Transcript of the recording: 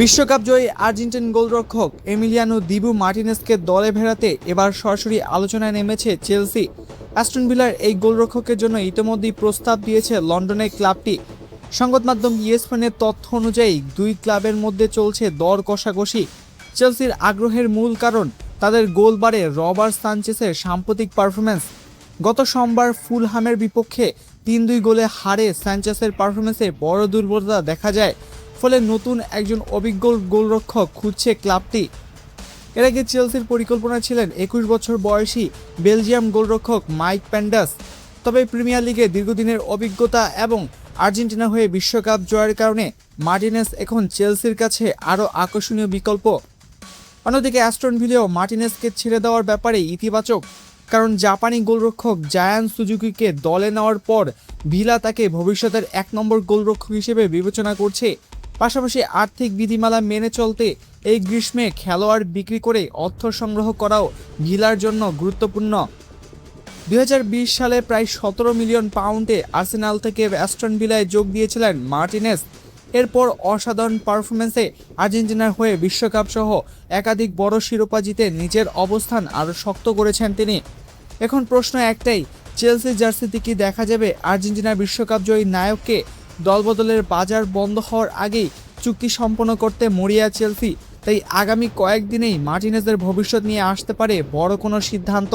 বিশ্বকাপ জয়ী আর্জেন্টিন গোলরক্ষক এমিলিয়ানো দিবু মার্টিনেজকে দলে ভেড়াতে এবার সরাসরি আলোচনায় নেমেছে চেলসি। অ্যাস্টন ভিলার এই গোলরক্ষকের জন্য ইতিমধ্যেই প্রস্তাব দিয়েছে লন্ডনের ক্লাবটি। সংবাদ মাধ্যম ইএসপিএনের তথ্য অনুযায়ী দুই ক্লাবের মধ্যে চলছে দর কষাকষি। চেলসির আগ্রহের মূল কারণ তাদের গোলবারে রবার্ট সানচেসের সাম্প্রতিক পারফরম্যান্স। গত সোমবার ফুলহামের বিপক্ষে ৩-২ গোলে হারে সানচেসের পারফরম্যান্সে বড় দুর্বলতা দেখা যায়। ফলে নতুন একজন অভিজ্ঞ গোলরক্ষক খুঁজছে ক্লাবটি। এর আগে চেলসির পরিকল্পনা ছিলেন ২১ বছর বয়সী বেলজিয়াম গোলরক্ষক মাইক প্যান্ডাস। তবে প্রিমিয়ার লিগে দীর্ঘদিনের অভিজ্ঞতা এবং আর্জেন্টিনা হয়ে বিশ্বকাপ জয়ের কারণে মার্টিনেজ এখন চেলসির কাছে আরও আকর্ষণীয় বিকল্প। অন্যদিকে অ্যাস্টন ভিলাও মার্টিনেজকে ছেড়ে দেওয়ার ব্যাপারে ইতিবাচক, কারণ জাপানি গোলরক্ষক জায়ান সুজুকিকে দলে নেওয়ার পর ভিলা তাকে ভবিষ্যতের ১ নম্বর গোলরক্ষক হিসেবে বিবেচনা করছে। পাশাপাশি আর্থিক বিধিমালা মেনে চলতে এই গ্রীষ্মে খেলোয়াড় বিক্রি করে অর্থ সংগ্রহ করাও ভিলার জন্য গুরুত্বপূর্ণ। ২০২০ সালে প্রায় ১৭ মিলিয়ন পাউন্ডে আর্সেনাল থেকে অ্যাস্টন ভিলায় যোগ দিয়েছিলেন মার্টিনেজ। এরপর অসাধারণ পারফরম্যান্সে আর্জেন্টিনার হয়ে বিশ্বকাপ সহ একাধিক বড় শিরোপা জিতে নিজের অবস্থান আরও শক্ত করেছেন তিনি। এখন প্রশ্ন একটাই, চেলসি জার্সিতে কি দেখা যাবে আর্জেন্টিনার বিশ্বকাপ জয়ী নায়ককে? দলবদলের বাজার বন্ধ হওয়ার আগেই চুক্তি সম্পন্ন করতে মরিয়া চেলসি। তাই আগামী কয়েকদিনেই মার্টিনেজের ভবিষ্যৎ নিয়ে আসতে পারে বড় কোনো সিদ্ধান্ত।